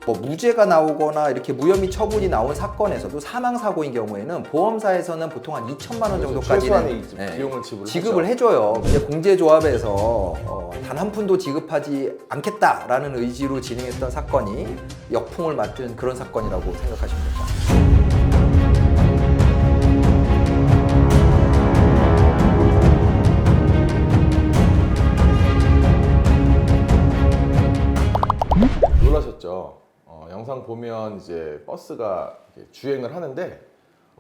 뭐 무죄가 나오거나 이렇게 무혐의 처분이 나온 사건에서도 사망사고인 경우에는 보험사에서는 보통 한 2천만 원 정도까지는 비용을 지급을 해줘요. 근데 공제조합에서 단 한 푼도 지급하지 않겠다라는 의지로 진행했던 사건이 역풍을 맞은 그런 사건이라고 생각하시면 됩니다. 놀라셨죠? 영상 보면 이제 버스가 주행을 하는데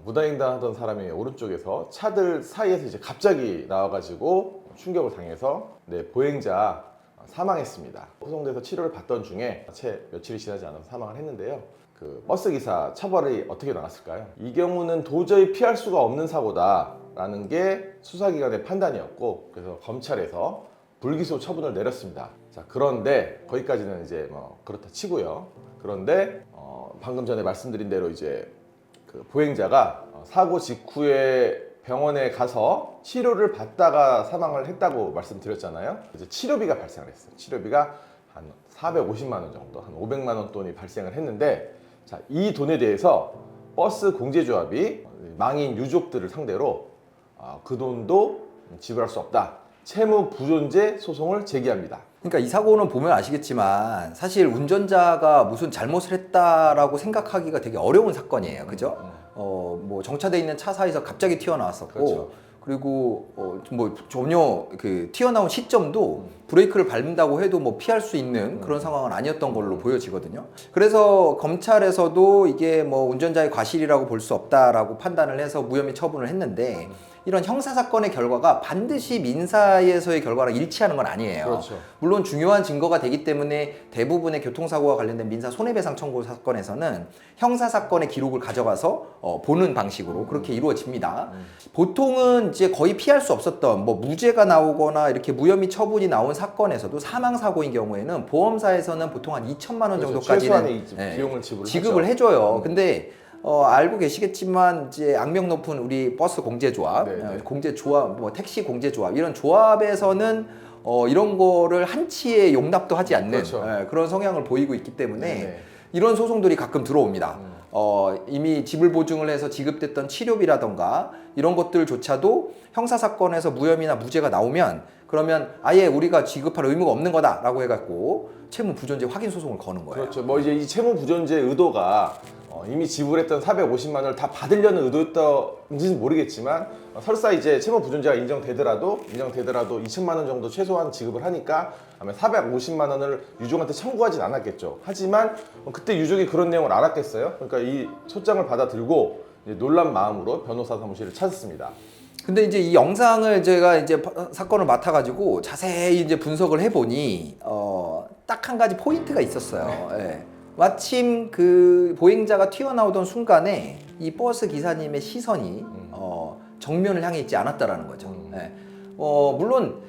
무단횡단하던 사람이 오른쪽에서 차들 사이에서 이제 갑자기 나와가지고 충격을 당해서 보행자 사망했습니다. 소송돼서 치료를 받던 중에 채 며칠이 지나지 않아서 사망을 했는데요. 그 버스 기사 처벌이 어떻게 나왔을까요? 이 경우는 도저히 피할 수가 없는 사고다라는 게 수사기관의 판단이었고, 그래서 검찰에서 불기소 처분을 내렸습니다. 자, 그런데 거기까지는 이제 뭐 그렇다 치고요. 그런데 방금 전에 말씀드린 대로 이제 그 보행자가 사고 직후에 병원에 가서 치료를 받다가 사망을 했다고 말씀드렸잖아요. 이제 치료비가 발생을 했어요. 치료비가 한 450만 원 정도, 한 500만 원 돈이 발생을 했는데, 자, 이 돈에 대해서 버스 공제조합이 망인 유족들을 상대로 그 돈도 지불할 수 없다, 채무 부존재 소송을 제기합니다. 그러니까 이 사고는 보면 아시겠지만 사실 운전자가 무슨 잘못을 했다라고 생각하기가 되게 어려운 사건이에요. 그죠? 뭐 정차돼 있는 차 사이에서 갑자기 튀어나왔었고, 그렇죠. 그리고 뭐 전혀 그 튀어나온 시점도 브레이크를 밟는다고 해도 뭐 피할 수 있는 그런 상황은 아니었던 걸로 보여지거든요. 그래서 검찰에서도 이게 뭐 운전자의 과실이라고 볼 수 없다라고 판단을 해서 무혐의 처분을 했는데, 이런 형사사건의 결과가 반드시 민사에서의 결과랑 일치하는 건 아니에요. 그렇죠. 물론 중요한 증거가 되기 때문에 대부분의 교통사고와 관련된 민사 손해배상 청구 사건에서는 형사사건의 기록을 가져가서 보는 방식으로 그렇게 이루어집니다. 보통은 이제 거의 피할 수 없었던 뭐 무죄가 나오거나 이렇게 무혐의 처분이 나온 사건에서도 사망사고인 경우에는 보험사에서는 보통 한 2천만 원 정도까지는 비용을 지급을 해줘요. 근데 알고 계시겠지만 이제 악명 높은 우리 버스 공제조합, 공제조합, 뭐 택시 공제조합 이런 조합에서는 이런 거를 한치의 용납도 하지 않는 그런 성향을 보이고 있기 때문에 이런 소송들이 가끔 들어옵니다. 이미 지불 보증을 해서 지급됐던 치료비라던가 이런 것들조차도 형사사건에서 무혐의나 무죄가 나오면 그러면 아예 우리가 지급할 의무가 없는 거다라고 해갖고 채무 부존재 확인 소송을 거는 거예요. 그렇죠. 뭐 이제 이 채무 부존재 의도가 이미 지불했던 450만 원을 다 받으려는 의도였던지는 모르겠지만, 설사 이제 채무 부존재가 인정되더라도 2천만 원 정도 최소한 지급을 하니까 아마 450만 원을 유족한테 청구하진 않았겠죠. 하지만 그때 유족이 그런 내용을 알았겠어요? 그러니까 이 소장을 받아들고 이제 놀란 마음으로 변호사 사무실을 찾았습니다. 근데 이제 이 영상을 제가 이제 사건을 맡아가지고 자세히 이제 분석을 해보니 딱 한 가지 포인트가 있었어요. 마침 그 보행자가 튀어나오던 순간에 이 버스 기사님의 시선이 정면을 향해 있지 않았다라는 거죠. 물론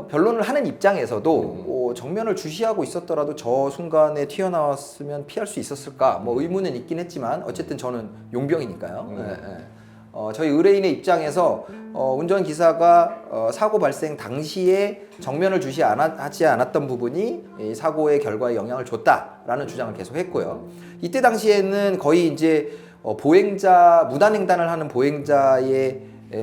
변론을 하는 입장에서도 정면을 주시하고 있었더라도 저 순간에 튀어나왔으면 피할 수 있었을까? 뭐 의문은 있긴 했지만 어쨌든 저는 용병이니까요. 저희 의뢰인의 입장에서 운전기사가 사고 발생 당시에 정면을 하지 않았던 부분이 이 사고의 결과에 영향을 줬다라는 주장을 계속했고요. 이때 당시에는 거의 이제 보행자 무단횡단을 하는 보행자에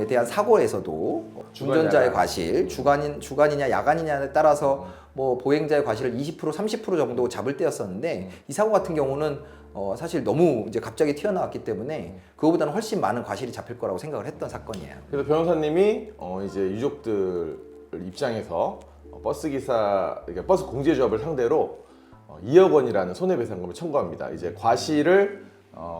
대한 사고에서도 운전자의 과실, 주간이냐 야간이냐에 따라서 뭐 보행자의 과실을 20% 30% 정도 잡을 때였었는데 이 사고 같은 경우는 사실 너무 이제 갑자기 튀어나왔기 때문에 그거보다는 훨씬 많은 과실이 잡힐 거라고 생각을 했던 사건이에요. 그래서 변호사님이 이제 유족들 입장에서 버스 기사, 그러니까 버스 공제조합을 상대로 2억 원이라는 손해배상금을 청구합니다. 이제 과실을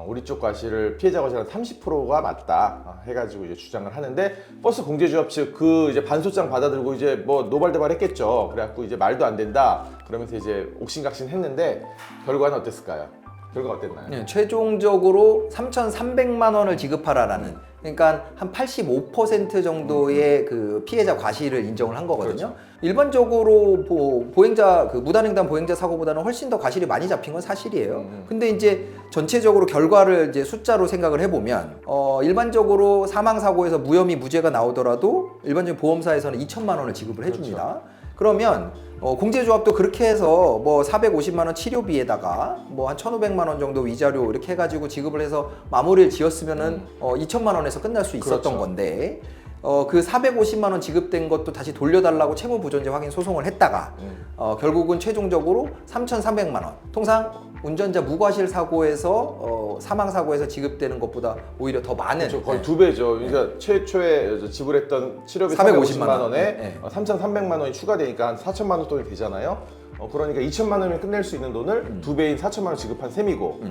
우리 쪽 과실을 피해자 과실 한 30%가 맞다 해가지고 이제 주장을 하는데, 버스 공제조합 측 그 이제 반소장 받아들고 이제 뭐 노발대발했겠죠. 그래갖고 이제 말도 안 된다 그러면서 이제 옥신각신 했는데 결과는 어땠을까요? 결과가 어땠나요? 네, 최종적으로 3,300만 원을 지급하라라는, 그러니까 한 85% 정도의 그 피해자 과실을 인정을 한 거거든요. 그렇죠. 일반적으로 보행자 그 무단횡단 보행자 사고보다는 훨씬 더 과실이 많이 잡힌 건 사실이에요. 근데 이제 전체적으로 결과를 이제 숫자로 생각을 해보면 일반적으로 사망 사고에서 무혐의 무죄가 나오더라도 일반적인 보험사에서는 2천만 원을 지급을 해줍니다. 그러면 공제조합도 그렇게 해서 뭐 450만 원 치료비에다가 뭐 한 1,500만 원 정도 위자료 이렇게 해가지고 지급을 해서 마무리를 지었으면은 2천만 원에서 끝날 수 있었던 그렇죠. 건데 그 450만 원 지급된 것도 다시 돌려달라고 채무부존재 확인 소송을 했다가 결국은 최종적으로 3,300만 원. 통상 운전자 무과실 사고에서 사망 사고에서 지급되는 것보다 오히려 더 많은 그렇죠. 거의 2배죠. 그러니까 최초에 지불했던 치료비 450만 450만 원에 네. 3,300만 원이 추가되니까 한 4천만 원 돈이 되잖아요. 그러니까 2천만 원이면 끝낼 수 있는 돈을 2배인 4천만 원 지급한 셈이고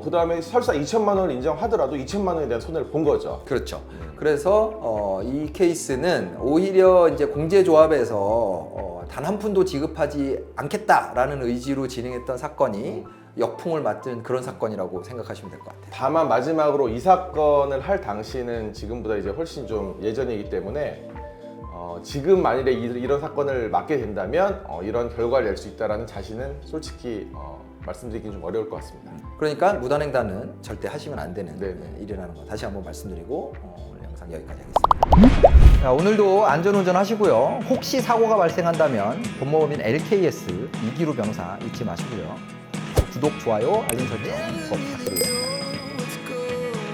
그 다음에 설사 2천만 원을 인정하더라도 2천만 원에 대한 손해를 본 거죠. 그렇죠. 그래서 이 케이스는 오히려 이제 공제조합에서 단 한 푼도 지급하지 않겠다라는 의지로 진행했던 사건이 역풍을 맞은 그런 사건이라고 생각하시면 될 것 같아요. 다만 마지막으로 이 사건을 할 당시는 지금보다 이제 훨씬 좀 예전이기 때문에 지금 만일에 이런 사건을 맡게 된다면 이런 결과를 낼 수 있다라는 자신은 솔직히 말씀드리긴 좀 어려울 것 같습니다. 그러니까 무단횡단은 절대 하시면 안 되는 네네. 일이라는 거 다시 한번 말씀드리고 오늘 영상 여기까지 하겠습니다. 자, 오늘도 안전운전 하시고요. 혹시 사고가 발생한다면 본모법인 LKS 이기루 변호사 잊지 마시고요. 구독, 좋아요, 알림 설정 꼭 부탁드리겠습니다.